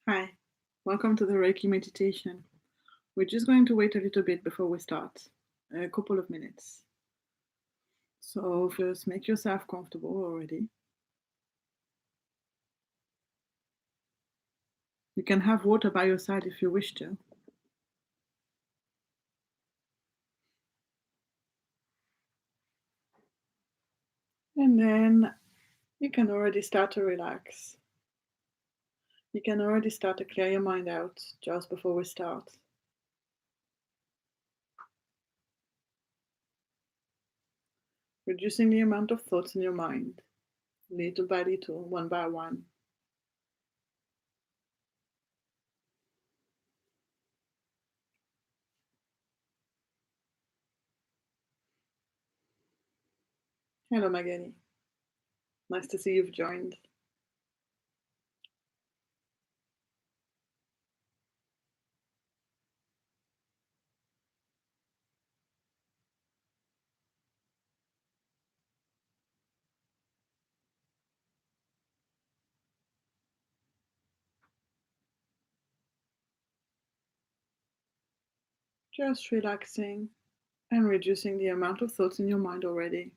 Hi, welcome to the Reiki meditation. We're just going to wait a little bit before we start, a couple of minutes. So first, make yourself comfortable already. You can have water by your side if you wish to. And then you can already start to relax. You can already start to clear your mind out just before we start. Reducing the amount of thoughts in your mind, little by little, one by one. Hello, Magali. Nice to see you've joined. Just relaxing and reducing the amount of thoughts in your mind already.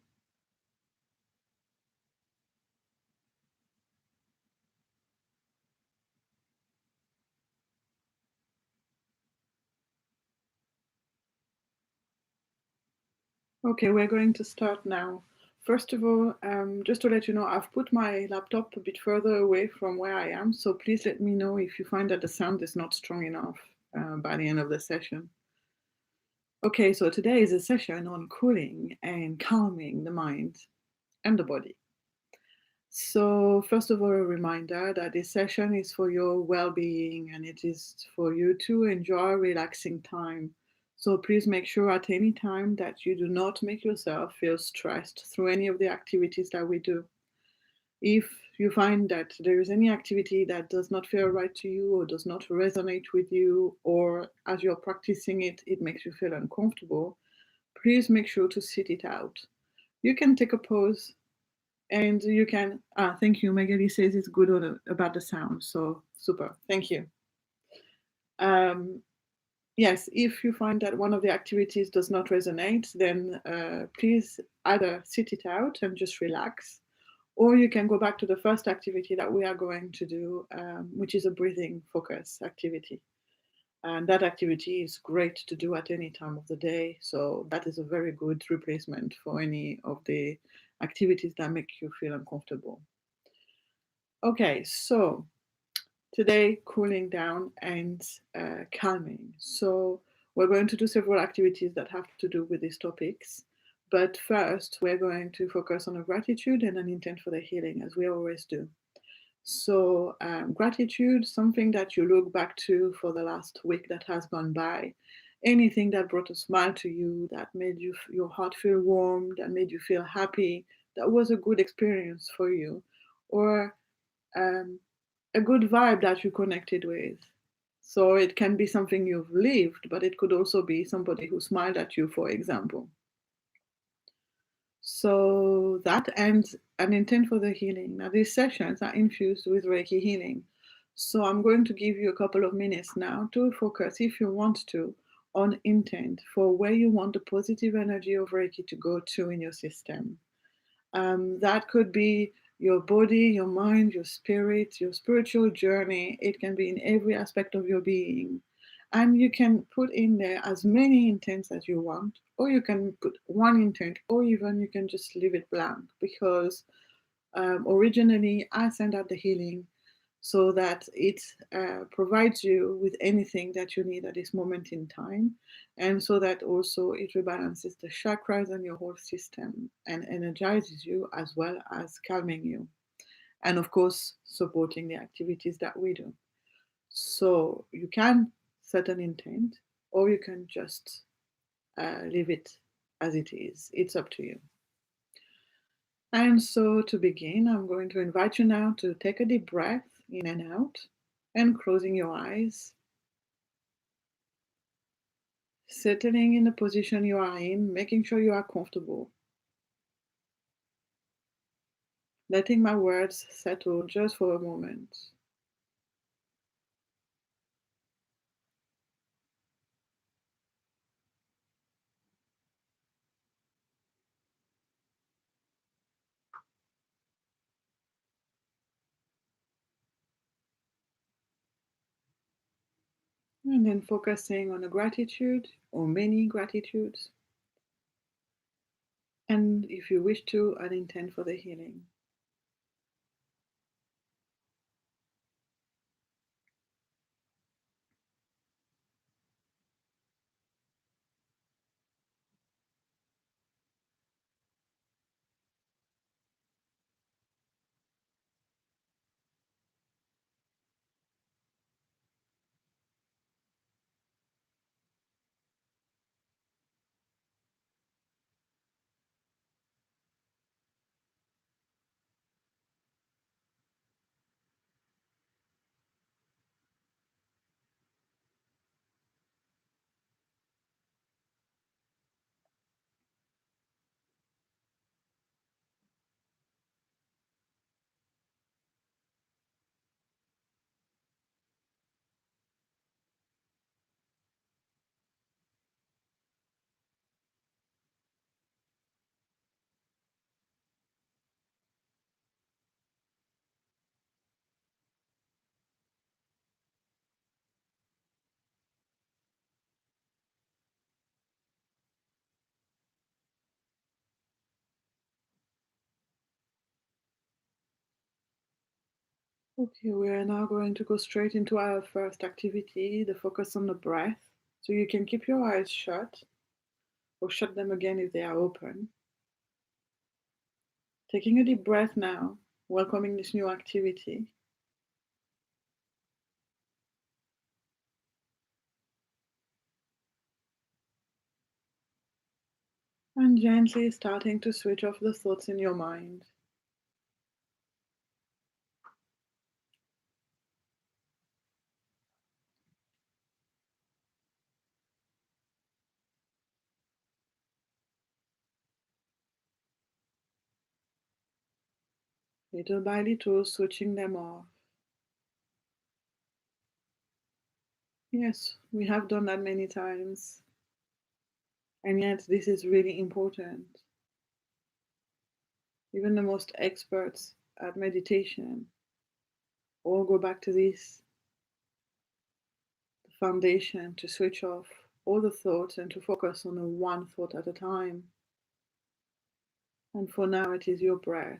Okay, we're going to start now. First of all, just to let you know, I've put my laptop a bit further away from where I am, so please let me know if you find that the sound is not strong enough by the end of the session. Okay, so today is a session on cooling and calming the mind and the body. So, first of all, a reminder that this session is for your well being and it is for you to enjoy relaxing time. So, please make sure at any time that you do not make yourself feel stressed through any of the activities that we do. If you find that there is any activity that does not feel right to you or does not resonate with you, or as you're practicing it, it makes you feel uncomfortable, please make sure to sit it out. You can take a pause and you can, thank you. Magali says it's good about the sound. So super. Thank you. Um, yes, if you find that one of the activities does not resonate, then please either sit it out and just relax, or you can go back to the first activity that we are going to do, which is a breathing focus activity. And that activity is great to do at any time of the day. So that is a very good replacement for any of the activities that make you feel uncomfortable. Okay, so today cooling down and calming. So we're going to do several activities that have to do with these topics. But first, we're going to focus on a gratitude and an intent for the healing, as we always do. So, gratitude, something that you look back to for the last week that has gone by, anything that brought a smile to you, that made your heart feel warm, that made you feel happy, that was a good experience for you, or um, a good vibe that you connected with. So it can be something you've lived, but it could also be somebody who smiled at you, for example. So that ends an intent for the healing. Now, these sessions are infused with Reiki healing. So I'm going to give you a couple of minutes now to focus, if you want to, on intent for where you want the positive energy of Reiki to go to in your system. That could be your body, your mind, your spirit, your spiritual journey. It can be in every aspect of your being. And you can put in there as many intents as you want, or you can put one intent, or even you can just leave it blank because originally I sent out the healing so that it provides you with anything that you need at this moment in time, and so that also it rebalances the chakras and your whole system and energizes you as well as calming you, and of course supporting the activities that we do. So you can set an intent, or you can just leave it as it is. It's up to you. And so to begin, I'm going to invite you now to take a deep breath in and out and closing your eyes, settling in the position you are in, making sure you are comfortable, letting my words settle just for a moment. And then focusing on a gratitude or many gratitudes. And if you wish to, an intent for the healing. Okay, we are now going to go straight into our first activity, the focus on the breath. So you can keep your eyes shut or shut them again if they are open. Taking a deep breath now, welcoming this new activity. And gently starting to switch off the thoughts in your mind. Little by little, switching them off. Yes, we have done that many times. And yet, this is really important. Even the most experts at meditation all go back to this, the foundation, to switch off all the thoughts and to focus on the one thought at a time. And for now, it is your breath.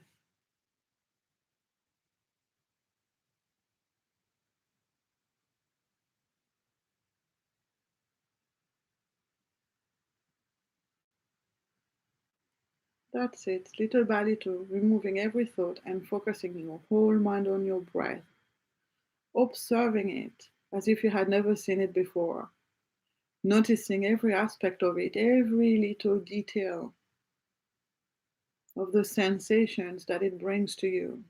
That's it, little by little, removing every thought and focusing your whole mind on your breath, observing it as if you had never seen it before, noticing every aspect of it, every little detail of the sensations that it brings to you.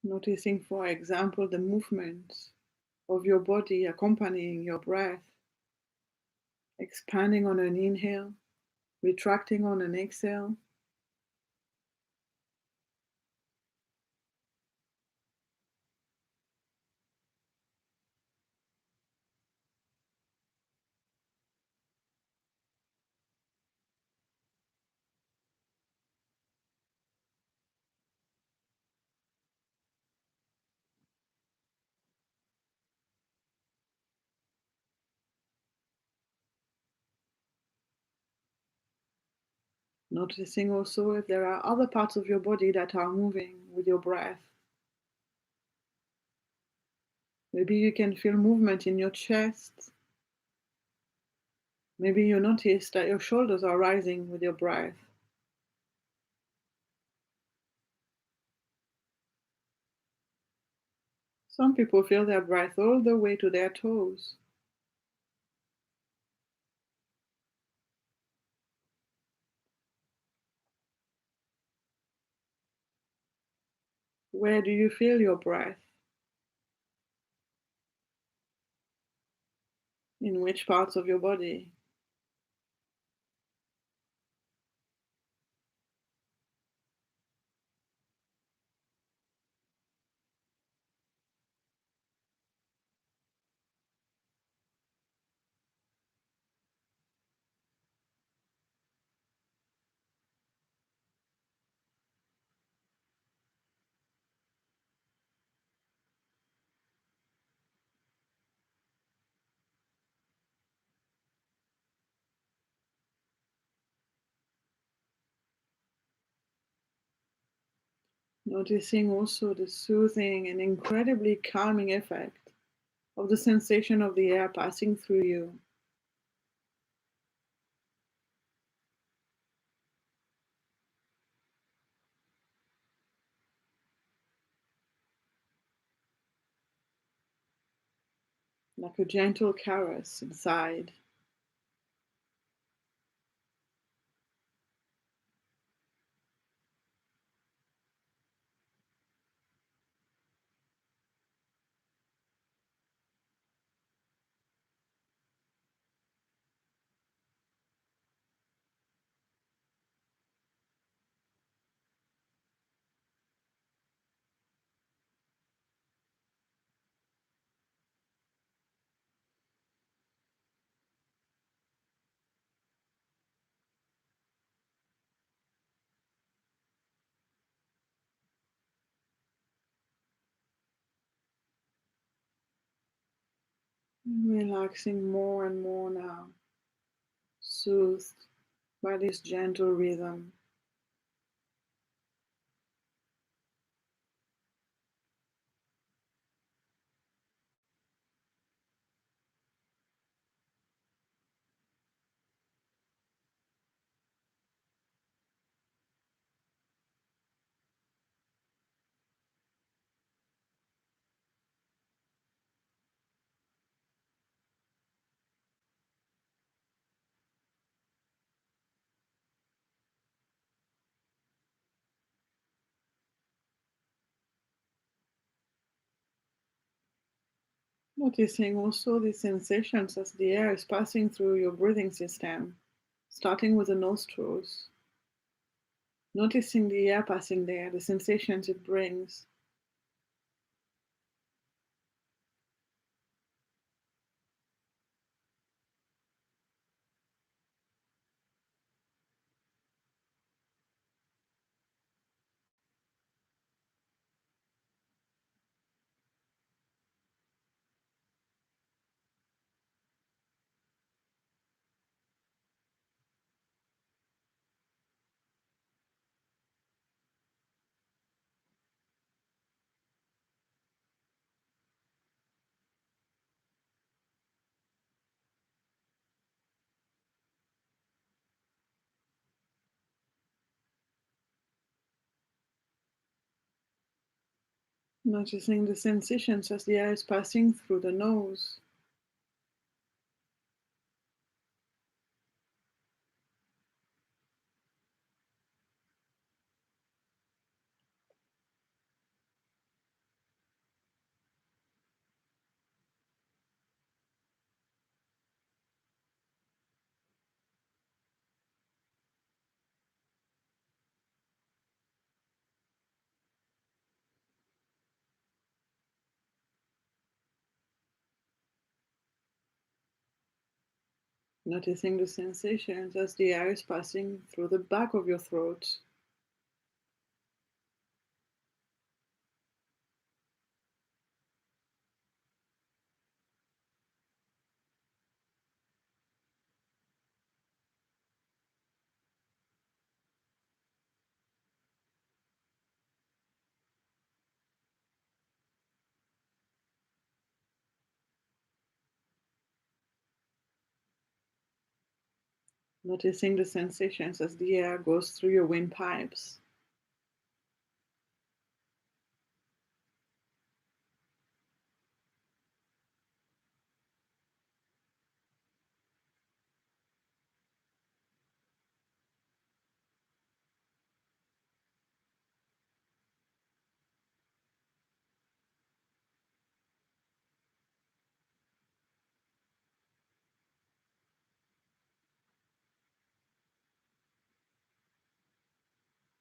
Noticing, for example, the movements of your body accompanying your breath, expanding on an inhale, retracting on an exhale. Noticing also if there are other parts of your body that are moving with your breath. Maybe you can feel movement in your chest. Maybe you notice that your shoulders are rising with your breath. Some people feel their breath all the way to their toes. Where do you feel your breath? In which parts of your body? Noticing also the soothing and incredibly calming effect of the sensation of the air passing through you. Like a gentle caress inside. Relaxing more and more now, soothed by this gentle rhythm. Noticing also the sensations as the air is passing through your breathing system, starting with the nostrils. Noticing the air passing there, the sensations it brings. Noticing the sensations as the air is passing through the nose. Noticing the sensations as the air is passing through the back of your throat. Noticing the sensations as the air goes through your windpipes.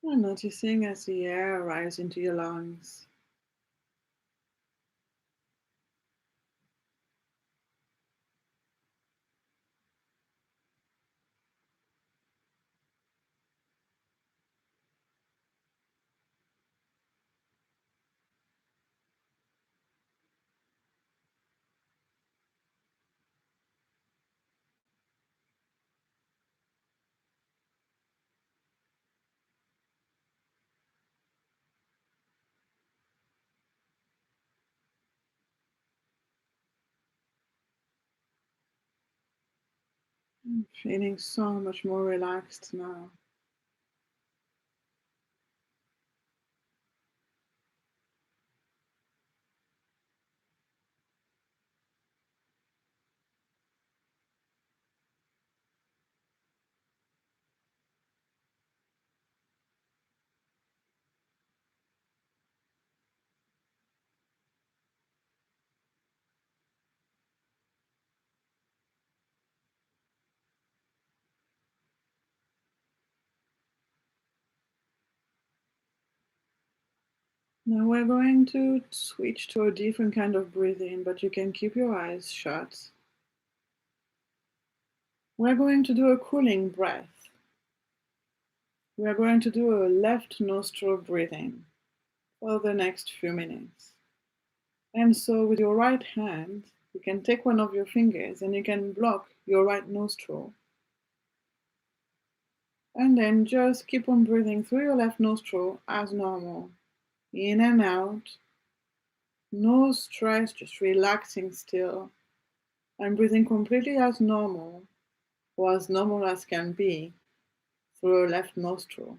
And noticing as the air arrives into your lungs. Feeling so much more relaxed now. Now we're going to switch to a different kind of breathing, but you can keep your eyes shut. We're going to do a cooling breath. We're going to do a left nostril breathing for the next few minutes. And so with your right hand, you can take one of your fingers and you can block your right nostril. And then just keep on breathing through your left nostril as normal. In and out. No stress, just relaxing still. And breathing completely as normal, or as normal as can be, through your left nostril.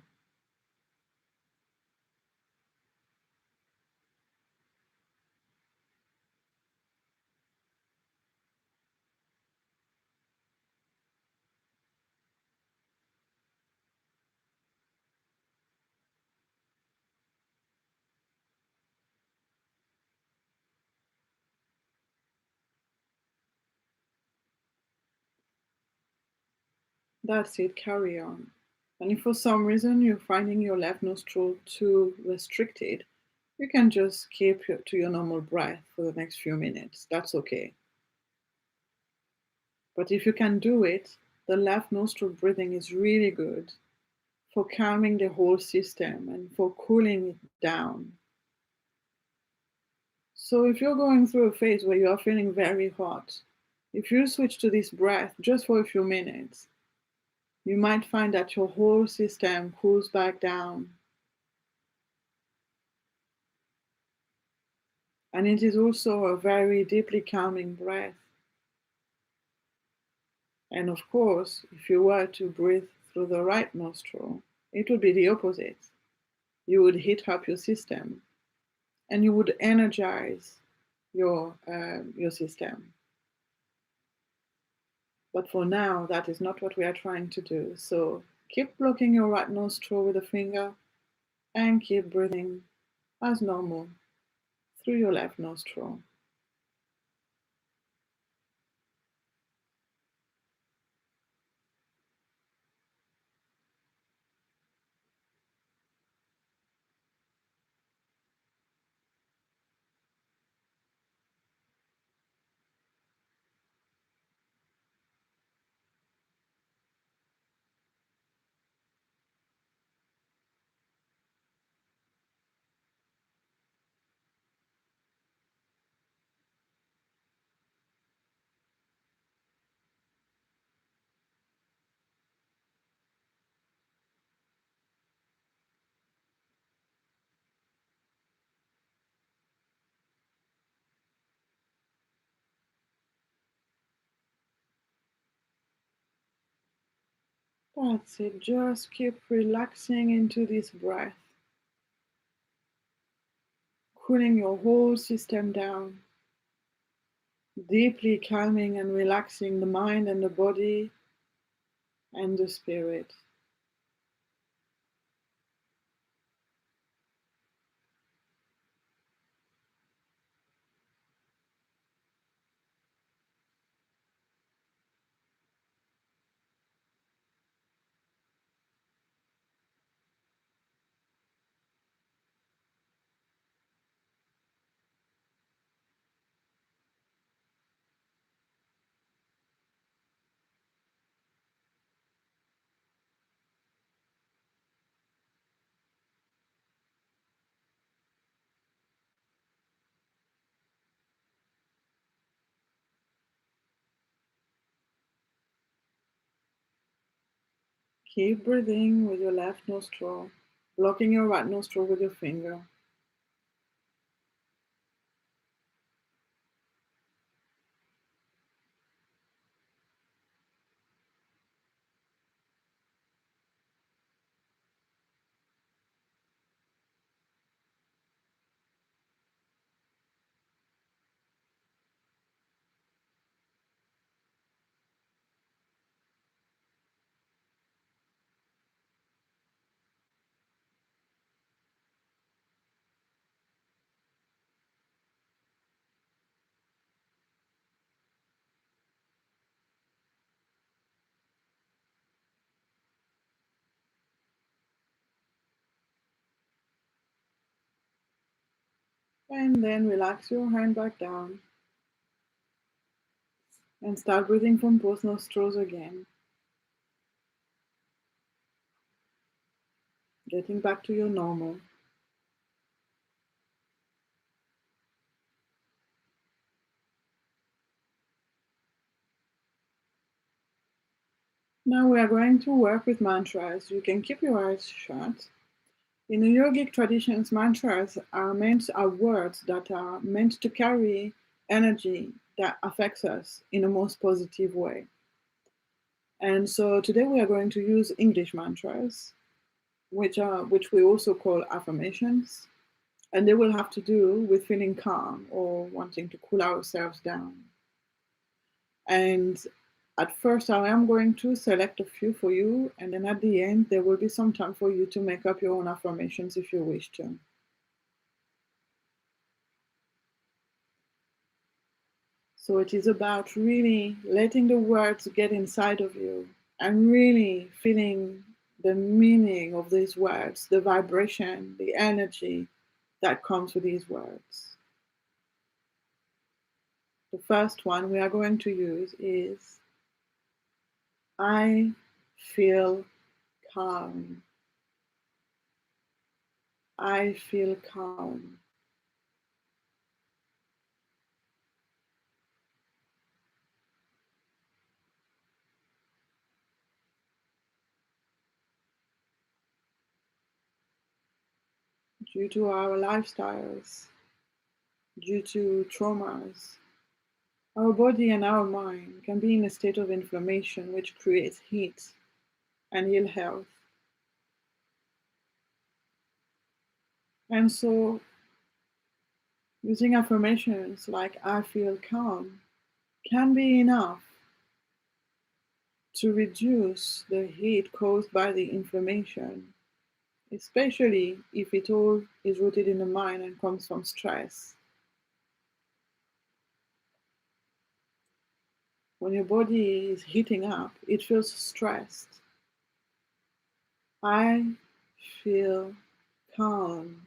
That's it, carry on. And if for some reason you're finding your left nostril too restricted, you can just keep to your normal breath for the next few minutes. That's okay. But if you can do it, the left nostril breathing is really good for calming the whole system and for cooling it down. So if you're going through a phase where you are feeling very hot, if you switch to this breath just for a few minutes, you might find that your whole system cools back down. And it is also a very deeply calming breath. And of course, if you were to breathe through the right nostril, it would be the opposite. You would heat up your system and you would energize your system. But for now, that is not what we are trying to do. So keep blocking your right nostril with a finger and keep breathing as normal through your left nostril. That's it. Just keep relaxing into this breath, cooling your whole system down, deeply calming and relaxing the mind and the body and the spirit. Keep breathing with your left nostril, blocking your right nostril with your finger. And then relax your hand back down and start breathing from both nostrils again. Getting back to your normal. Now we are going to work with mantras. You can keep your eyes shut. In the yogic traditions, mantras are words that are meant to carry energy that affects us in a most positive way. And so today we are going to use English mantras, which we also call affirmations, and they will have to do with feeling calm or wanting to cool ourselves down. And at first, I am going to select a few for you, and then at the end, there will be some time for you to make up your own affirmations if you wish to. So it is about really letting the words get inside of you and really feeling the meaning of these words, the vibration, the energy that comes with these words. The first one we are going to use is I feel calm. I feel calm. Due to our lifestyles, due to traumas, our body and our mind can be in a state of inflammation which creates heat and ill health. And so, using affirmations like I feel calm can be enough to reduce the heat caused by the inflammation, especially if it all is rooted in the mind and comes from stress. When your body is heating up, it feels stressed. I feel calm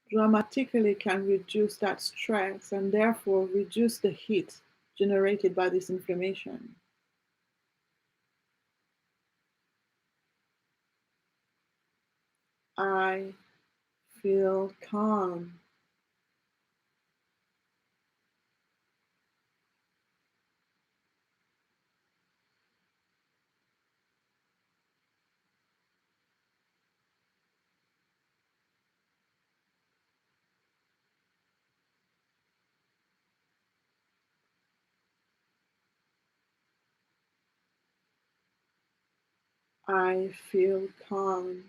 dramatically can reduce that stress and therefore reduce the heat generated by this inflammation. I feel calm. I feel calm.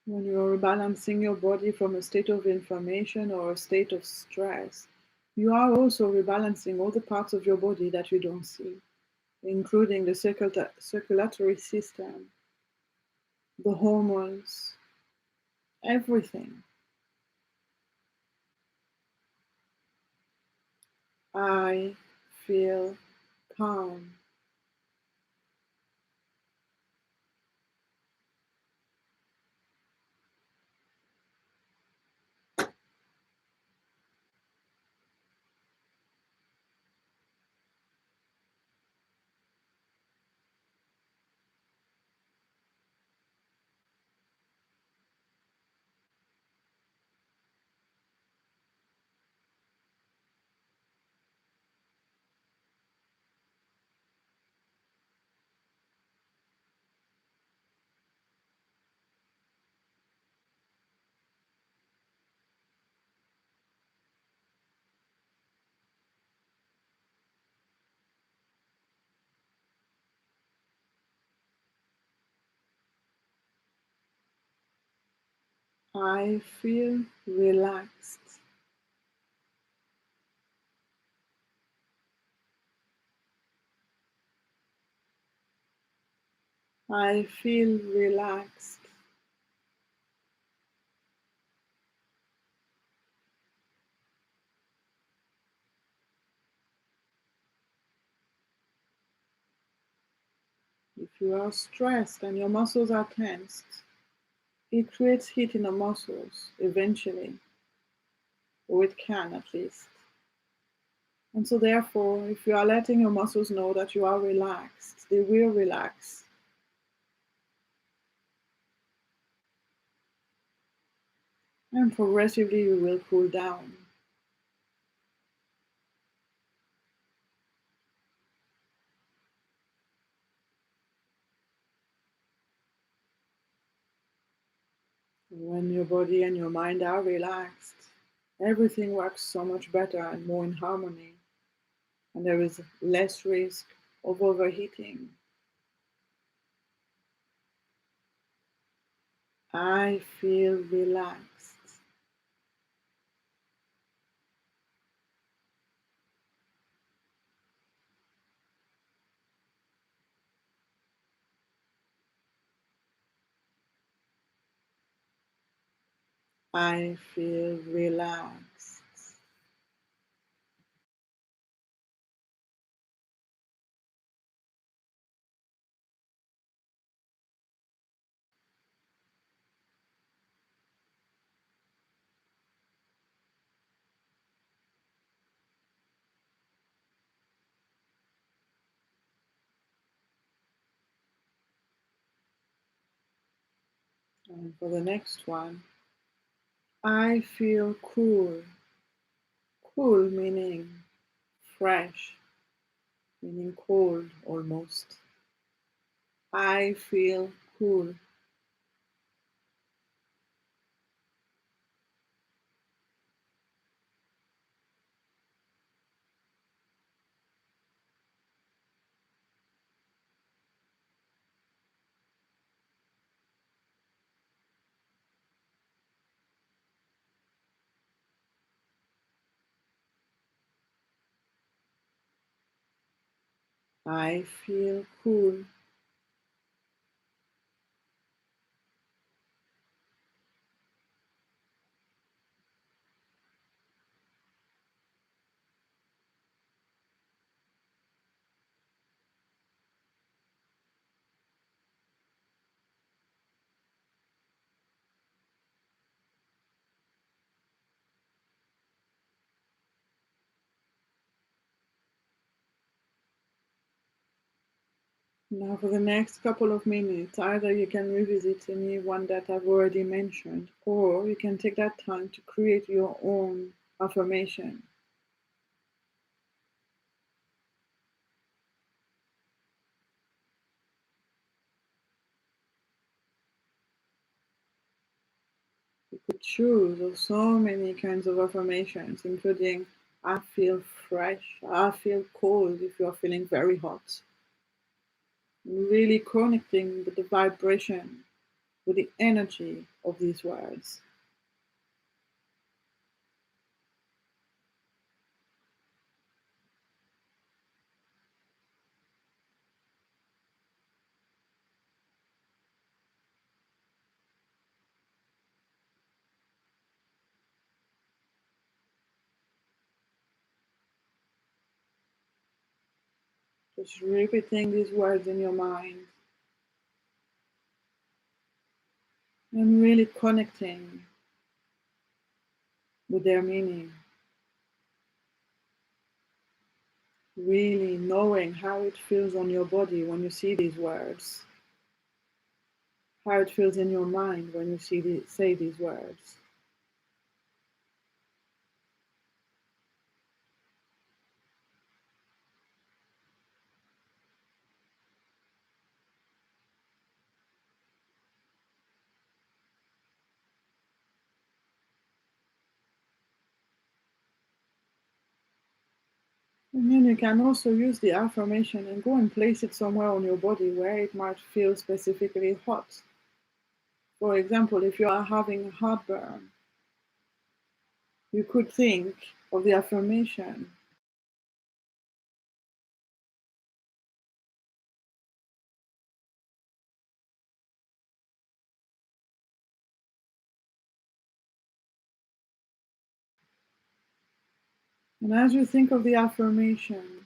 When you are rebalancing your body from a state of inflammation or a state of stress, you are also rebalancing all the parts of your body that you don't see, including the circulatory system, the hormones, everything. I feel calm. I feel relaxed. I feel relaxed. If you are stressed and your muscles are tensed, it creates heat in the muscles eventually, or it can at least. And so, therefore, if you are letting your muscles know that you are relaxed, they will relax. And progressively, you will cool down. When your body and your mind are relaxed, everything works so much better and more in harmony, and there is less risk of overheating. I feel relaxed. I feel relaxed. And for the next one, I feel cool. Cool meaning fresh, meaning cold almost. I feel cool. I feel cool. Now, for the next couple of minutes, either you can revisit any one that I've already mentioned, or you can take that time to create your own affirmation. You could choose of so many kinds of affirmations, including I feel fresh, I feel cold if you're feeling very hot. Really connecting with the vibration, with the energy of these words. Just repeating these words in your mind and really connecting with their meaning. Really knowing how it feels on your body when you see these words, how it feels in your mind when you say these words. And then you can also use the affirmation and go and place it somewhere on your body where it might feel specifically hot. For example, if you are having heartburn, you could think of the affirmation. And as you think of the affirmation,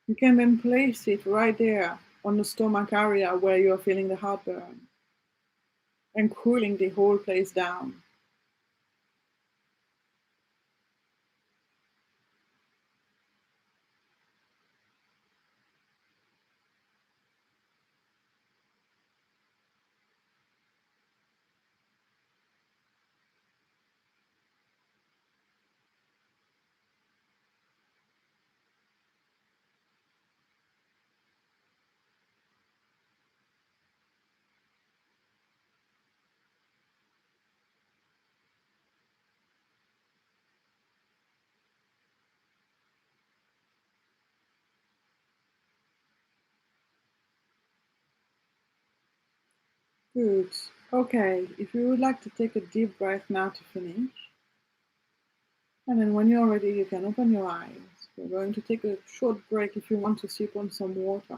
you can then place it right there on the stomach area where you're feeling the heartburn and cooling the whole place down. Good. Okay, if you would like to take a deep breath now to finish, and then when you're ready, you can open your eyes. We're going to take a short break if you want to sip on some water.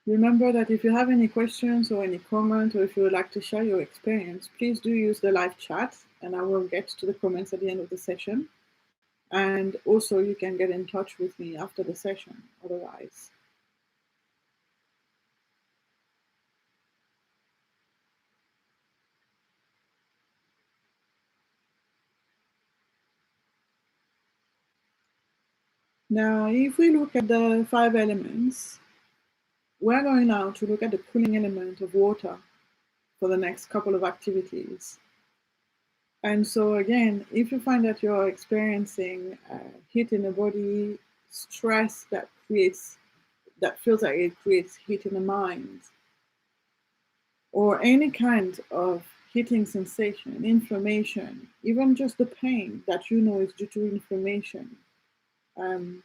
Remember that if you have any questions or any comments, or if you would like to share your experience, please do use the live chat, and I will get to the comments at the end of the session. And also, you can get in touch with me after the session, otherwise. Now, if we look at the 5 elements, we're going now to look at the cooling element of water for the next couple of activities. And so again, if you find that you're experiencing heat in the body, stress that feels like it creates heat in the mind, or any kind of heating sensation, inflammation, even just the pain that you know is due to inflammation, then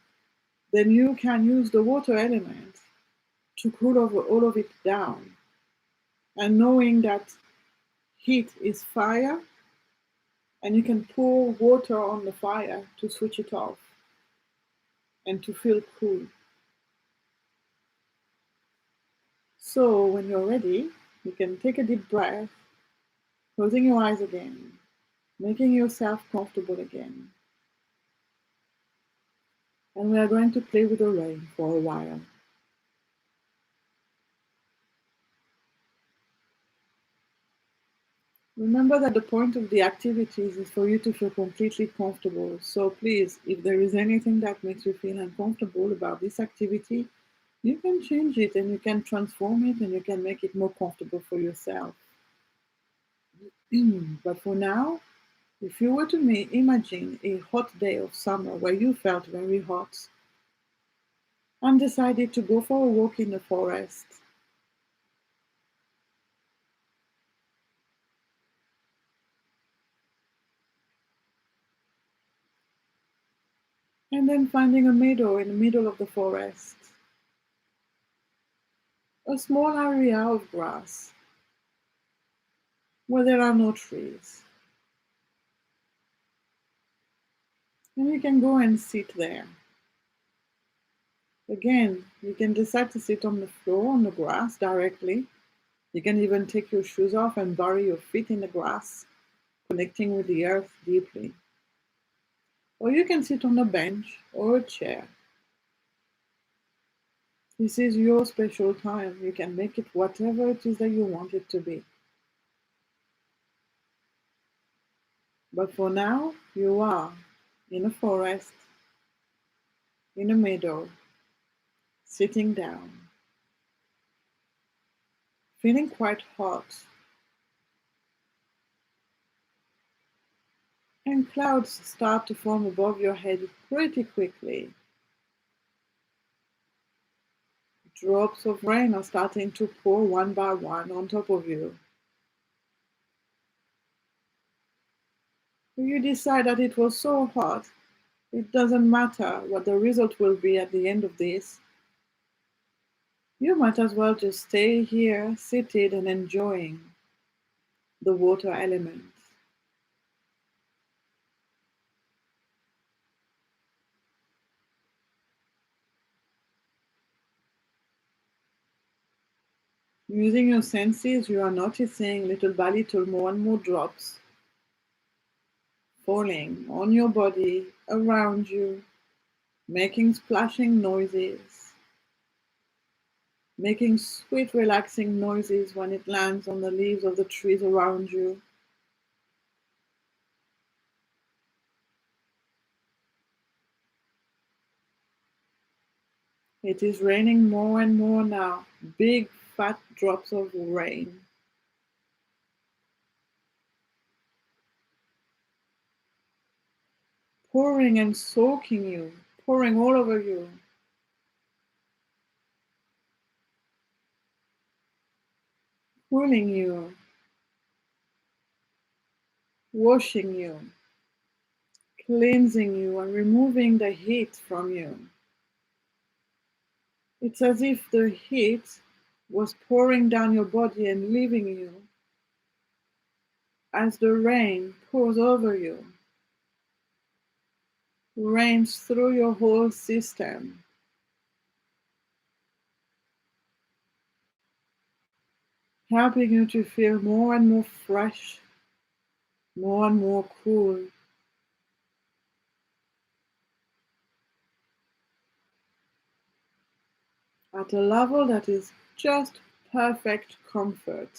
you can use the water element to cool over all of it down. And knowing that heat is fire, and you can pour water on the fire to switch it off and to feel cool. So when you're ready, you can take a deep breath, closing your eyes again, making yourself comfortable again. And we are going to play with the rain for a while. Remember that the point of the activities is for you to feel completely comfortable. So please, if there is anything that makes you feel uncomfortable about this activity, you can change it and you can transform it and you can make it more comfortable for yourself. But for now, if you were to imagine a hot day of summer where you felt very hot and decided to go for a walk in the forest, and then finding a meadow in the middle of the forest, a small area of grass where there are no trees, and you can go and sit there. Again, you can decide to sit on the floor, on the grass directly. You can even take your shoes off and bury your feet in the grass, connecting with the earth deeply. Or you can sit on a bench or a chair. This is your special time. You can make it whatever it is that you want it to be. But for now, you are in a forest, in a meadow, sitting down, feeling quite hot, and clouds start to form above your head pretty quickly. Drops of rain are starting to pour one by one on top of you. You decide that it was so hot, it doesn't matter what the result will be at the end of this. You might as well just stay here, seated and enjoying the water element. Using your senses, you are noticing little by little more and more drops falling on your body, around you, making splashing noises, making sweet, relaxing noises when it lands on the leaves of the trees around you. It is raining more and more now, big, fat drops of rain. Pouring and soaking you, pouring all over you. Cooling you, washing you, cleansing you and removing the heat from you. It's as if the heat was pouring down your body and leaving you as the rain pours over you, rains through your whole system, helping you to feel more and more fresh, more and more cool, at a level that is just perfect comfort.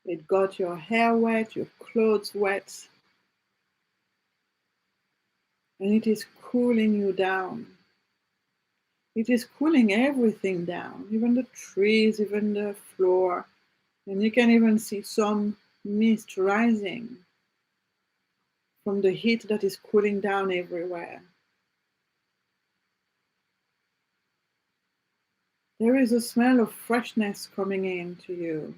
It got your hair wet, your clothes wet, and it is cooling you down. It is cooling everything down, even the trees, even the floor, and you can even see some mist rising from the heat that is cooling down everywhere. There is a smell of freshness coming in to you.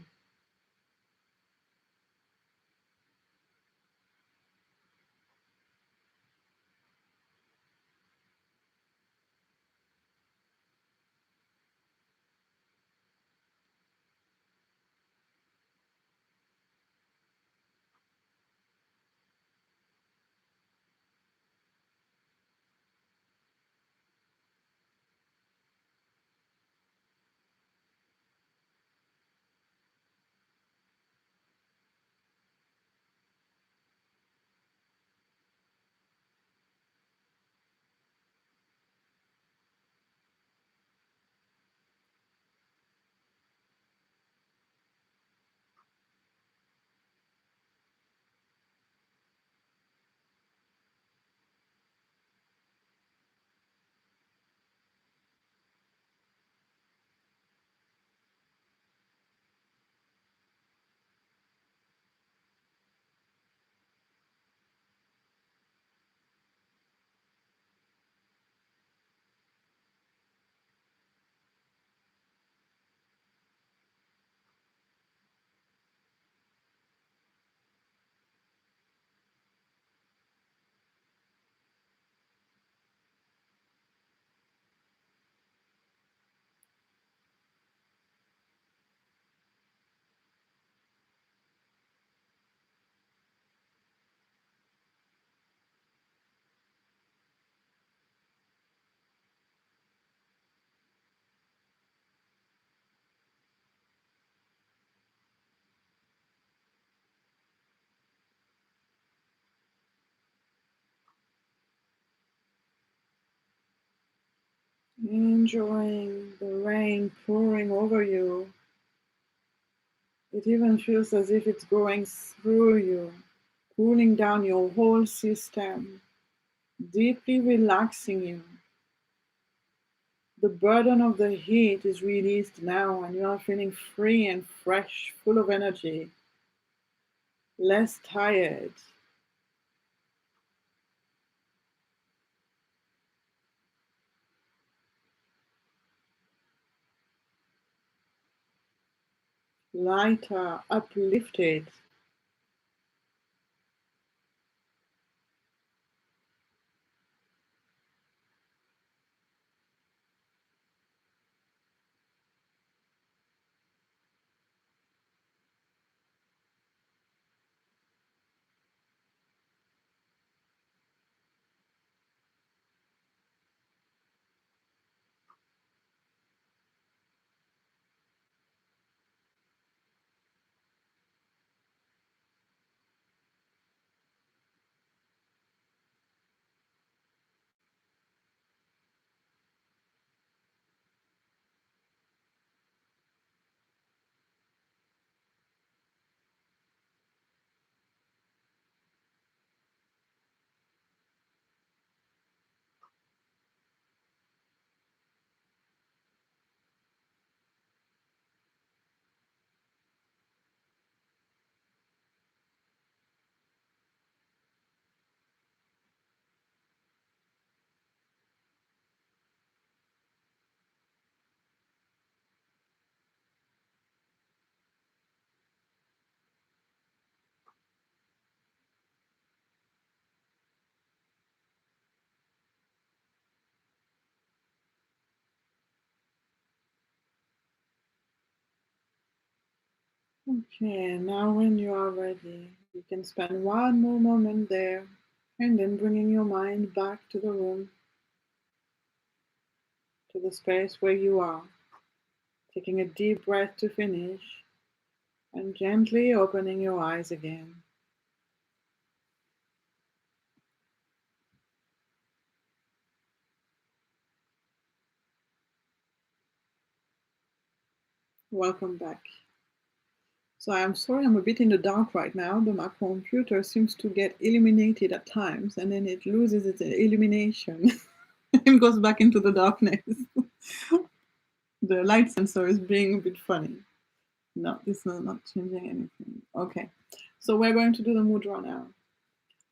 Enjoying the rain pouring over you. It even feels as if it's going through you, cooling down your whole system, deeply relaxing you. The burden of the heat is released now, and you are feeling free and fresh, full of energy, less tired. Lighter, uplifted. Okay, now when you are ready, you can spend one more moment there and then bringing your mind back to the room, to the space where you are, taking a deep breath to finish and gently opening your eyes again. Welcome back. So I'm sorry I'm a bit in the dark right now, but my computer seems to get illuminated at times and then it loses its illumination and goes back into the darkness. The light sensor is being a bit funny. No, this is not changing anything. Okay, so we're going to do the mudra now.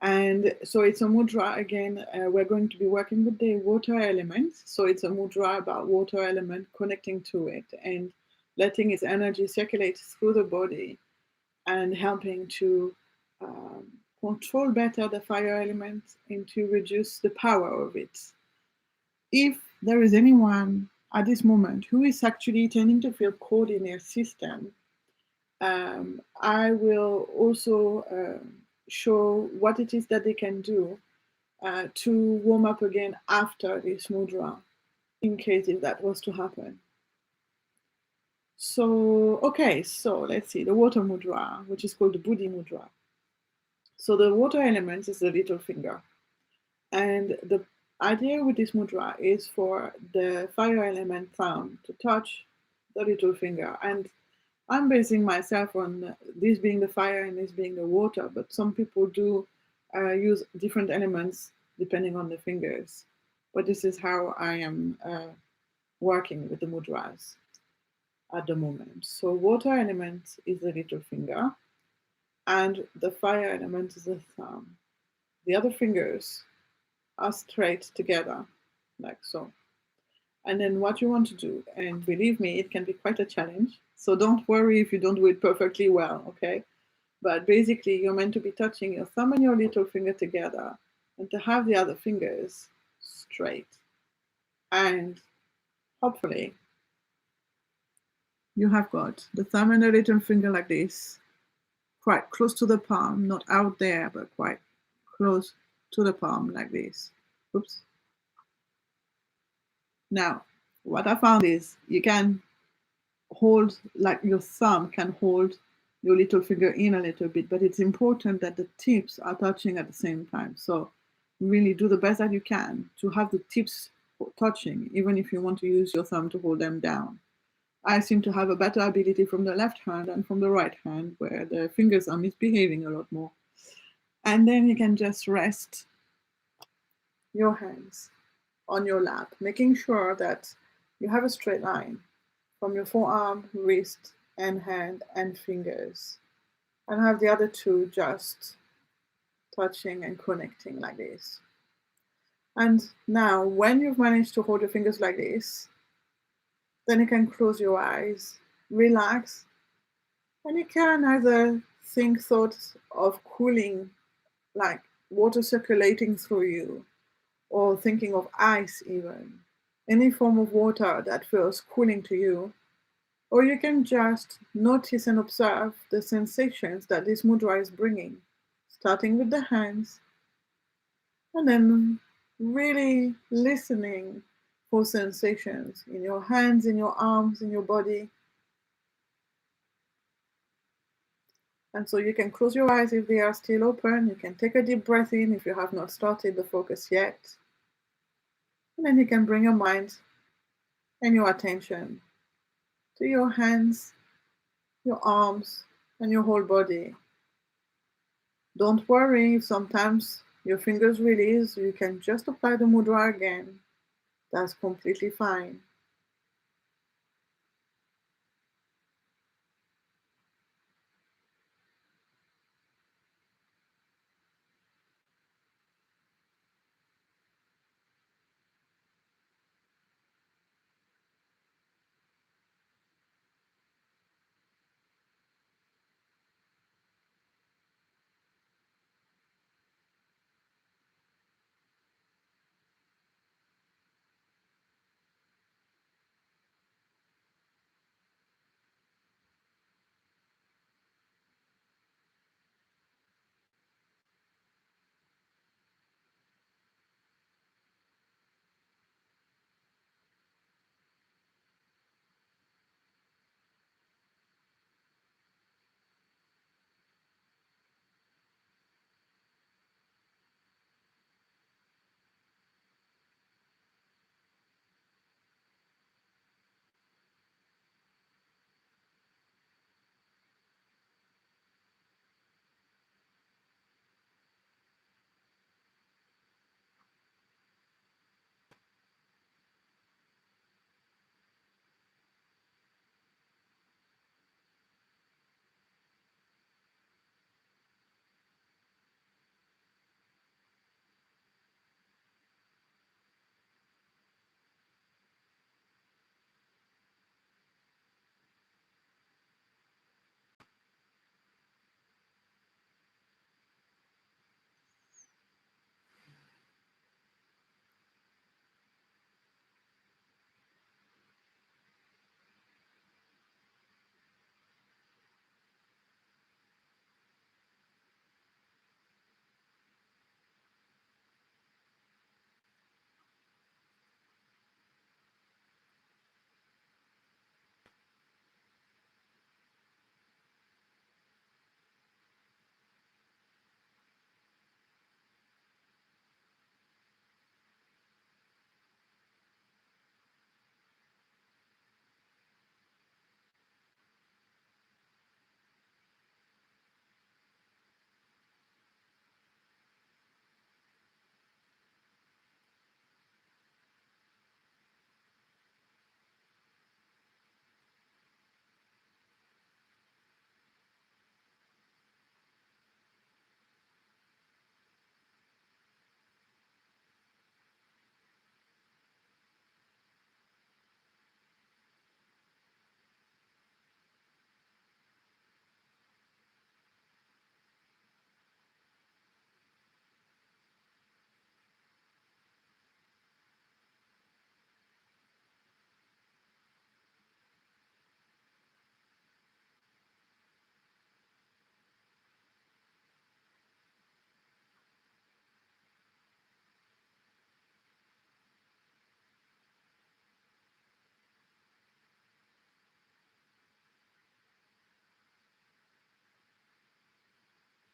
And so it's a mudra again. We're going to be working with the water element. So it's a mudra about water element, connecting to it and letting its energy circulate through the body and helping to um, control better the fire element and to reduce the power of it. If there is anyone at this moment who is actually tending to feel cold in their system, I will also show what it is that they can do to warm up again after this mudra, in case if that was to happen. So, okay, so let's see the water mudra, which is called the Budhi mudra. So, the water element is the little finger. And the idea with this mudra is for the fire element thumb to touch the little finger. And I'm basing myself on this being the fire and this being the water, but some people do use different elements depending on the fingers. But this is how I am working with the mudras at the moment. So water element is the little finger, and the fire element is the thumb. The other fingers are straight together, like so. And then what you want to do, and believe me, it can be quite a challenge. So don't worry if you don't do it perfectly well, okay? But basically, you're meant to be touching your thumb and your little finger together and to have the other fingers straight. And hopefully, you have got the thumb and the little finger like this, quite close to the palm, not out there, but quite close to the palm like this. Oops. Now, what I found is you can hold, like your thumb can hold your little finger in a little bit, but it's important that the tips are touching at the same time. So really do the best that you can to have the tips touching, even if you want to use your thumb to hold them down. I seem to have a better ability from the left hand than from the right hand, where the fingers are misbehaving a lot more. And then you can just rest your hands on your lap, making sure that you have a straight line from your forearm, wrist, and hand and fingers. And have the other two just touching and connecting like this. And now, when you've managed to hold your fingers like this, then you can close your eyes, relax, and you can either think thoughts of cooling, like water circulating through you, or thinking of ice, even. Any form of water that feels cooling to you. Or you can just notice and observe the sensations that this mudra is bringing, starting with the hands, and then really listening for sensations in your hands, in your arms, in your body. And so you can close your eyes if they are still open. You can take a deep breath in if you have not started the focus yet. And then you can bring your mind and your attention to your hands, your arms, and your whole body. Don't worry if sometimes your fingers release, you can just apply the mudra again. That's completely fine.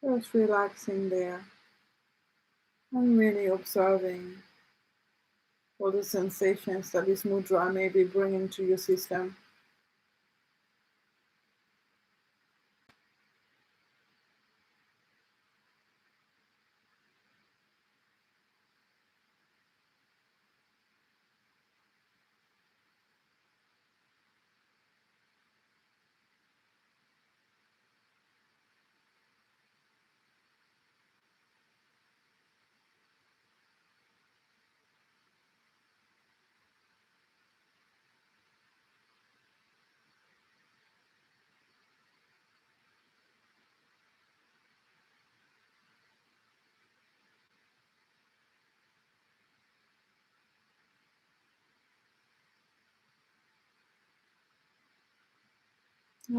Just relaxing there and really observing all the sensations that this mudra may be bringing to your system.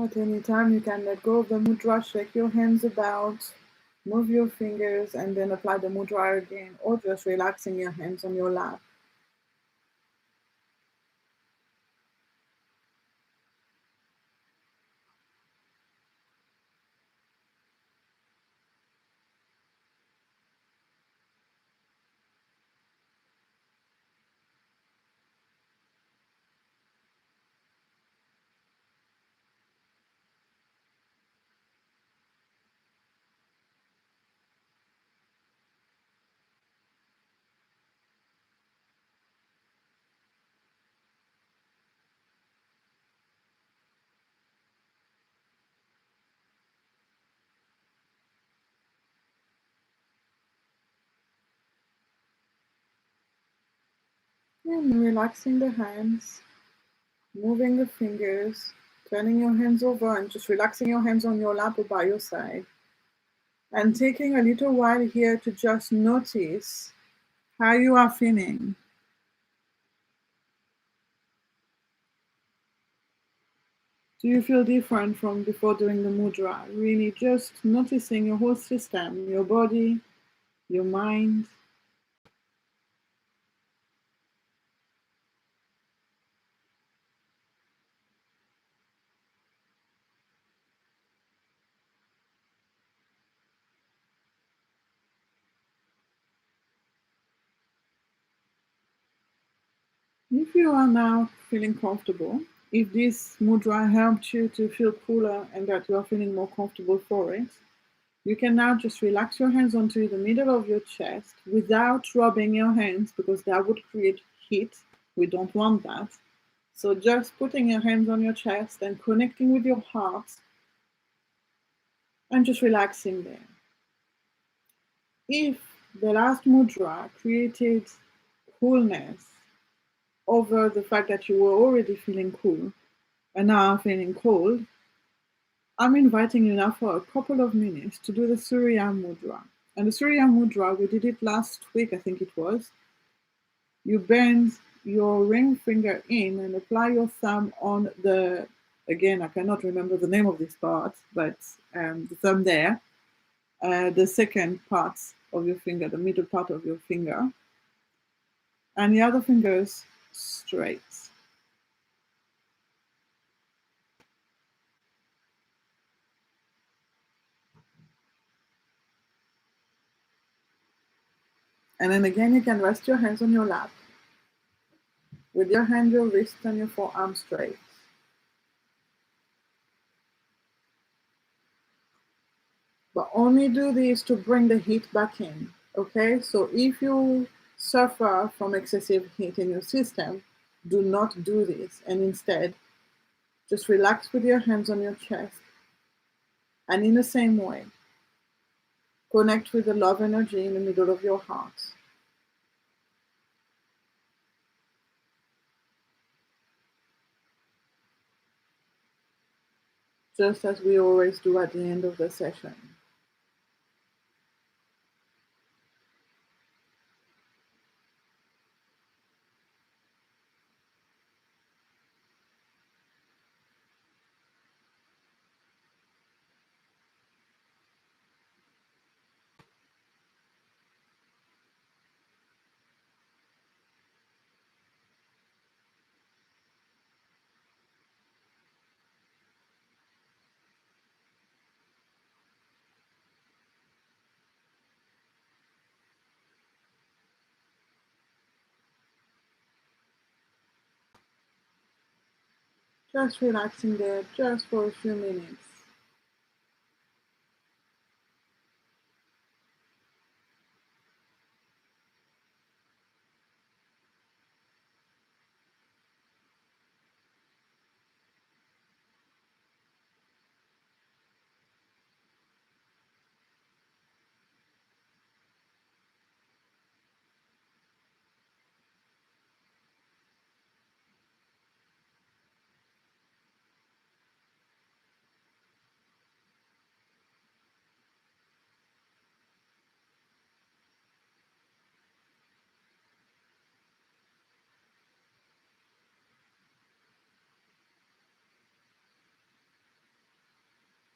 At any time, you can let go of the mudra, shake your hands about, move your fingers, and then apply the mudra again, or just relaxing your hands on your lap. And relaxing the hands, moving the fingers, turning your hands over, and just relaxing your hands on your lap or by your side. And taking a little while here to just notice how you are feeling. Do you feel different from before doing the mudra? Really just noticing your whole system, your body, your mind. If you are now feeling comfortable, if this mudra helped you to feel cooler and that you are feeling more comfortable for it, you can now just relax your hands onto the middle of your chest without rubbing your hands because that would create heat. We don't want that. So just putting your hands on your chest and connecting with your heart and just relaxing there. If the last mudra created coolness over the fact that you were already feeling cool and now feeling cold, I'm inviting you now for a couple of minutes to do the Surya Mudra. And the Surya Mudra, we did it last week, I think it was. You bend your ring finger in and apply your thumb on the, again, I cannot remember the name of this part, but the thumb there, the second part of your finger, the middle part of your finger, and the other fingers straight. And then again, you can rest your hands on your lap. With your hand, your wrist, and your forearm straight. But only do this to bring the heat back in, okay? So if you suffer from excessive heat in your system, do not do this. And instead, just relax with your hands on your chest. And in the same way, connect with the love energy in the middle of your heart. Just as we always do at the end of the session. Just relaxing there just for a few minutes.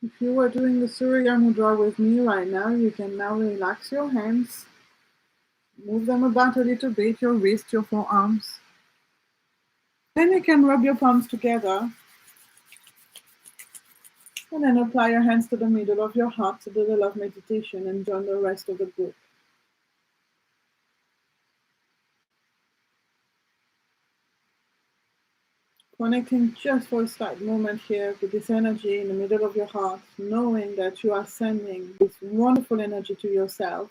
If you were doing the Surya Mudra with me right now, you can now relax your hands, move them about a little bit, your wrist, your forearms. Then you can rub your palms together and then apply your hands to the middle of your heart to do the love meditation and join the rest of the group. Connecting just for a slight moment here with this energy in the middle of your heart, knowing that you are sending this wonderful energy to yourself.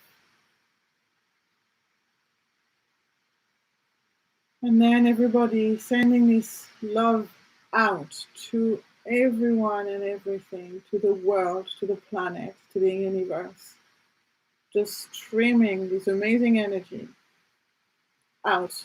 And then everybody sending this love out to everyone and everything, to the world, to the planet, to the universe. Just streaming this amazing energy out.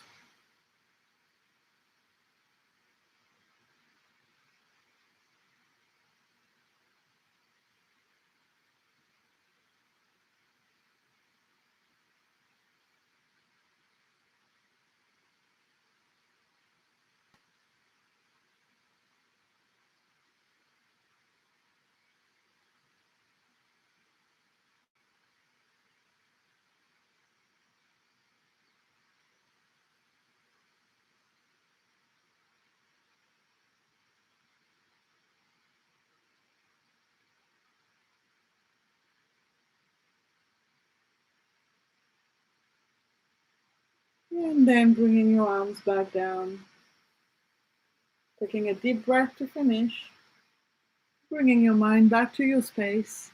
And then bringing your arms back down. Taking a deep breath to finish. Bringing your mind back to your space.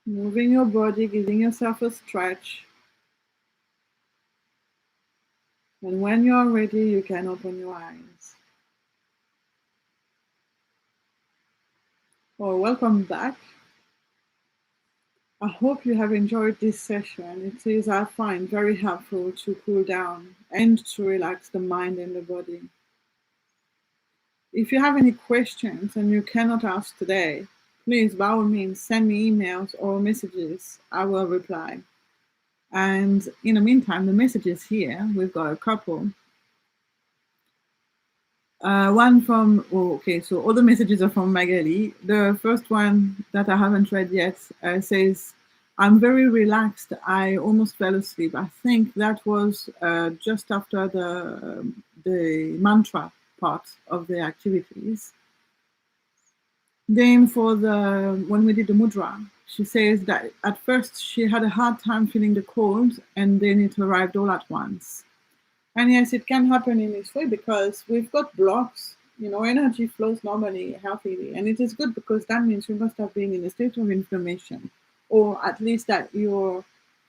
Moving your body, giving yourself a stretch. And when you are ready, you can open your eyes. Well, welcome back. I hope you have enjoyed this session. It is, I find, very helpful to cool down and to relax the mind and the body. If you have any questions and you cannot ask today, please, by all means, send me emails or messages. I will reply. And in the meantime, the messages here, we've got a couple. One from, so all the messages are from Magali. The first one that I haven't read yet says, I'm very relaxed. I almost fell asleep. I think that was just after the mantra part of the activities. Then when we did the mudra, she says that at first she had a hard time feeling the cold and then it arrived all at once. And yes, it can happen in this way because we've got blocks, energy flows normally, healthily. And it is good because that means you must have been in a state of inflammation, or at least that your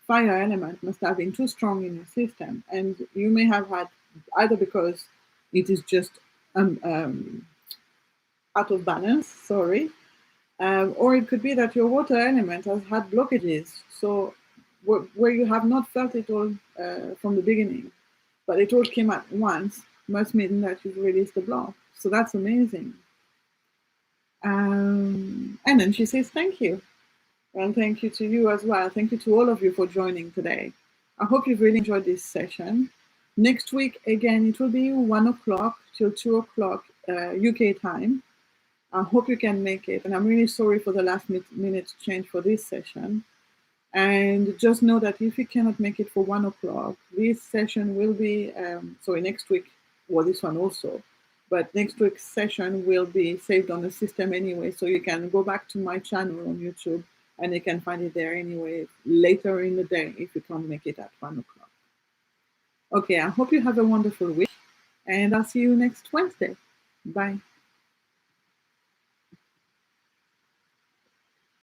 fire element must have been too strong in your system. And you may have had either because it is just out of balance, or it could be that your water element has had blockages. So where you have not felt it all from the beginning, but it all came at once, must mean that you've released the block. So that's amazing. And then she says, thank you. And thank you to you as well. Thank you to all of you for joining today. I hope you've really enjoyed this session. Next week, again, it will be 1 o'clock till 2 o'clock UK time. I hope you can make it. And I'm really sorry for the last minute change for this session. And just know that if you cannot make it for 1 o'clock, this session will be, next week, or this one also, but next week's session will be saved on the system anyway, so you can go back to my channel on YouTube and you can find it there anyway later in the day if you can't make it at 1 o'clock. Okay, I hope you have a wonderful week. And I'll see you next Wednesday. Bye.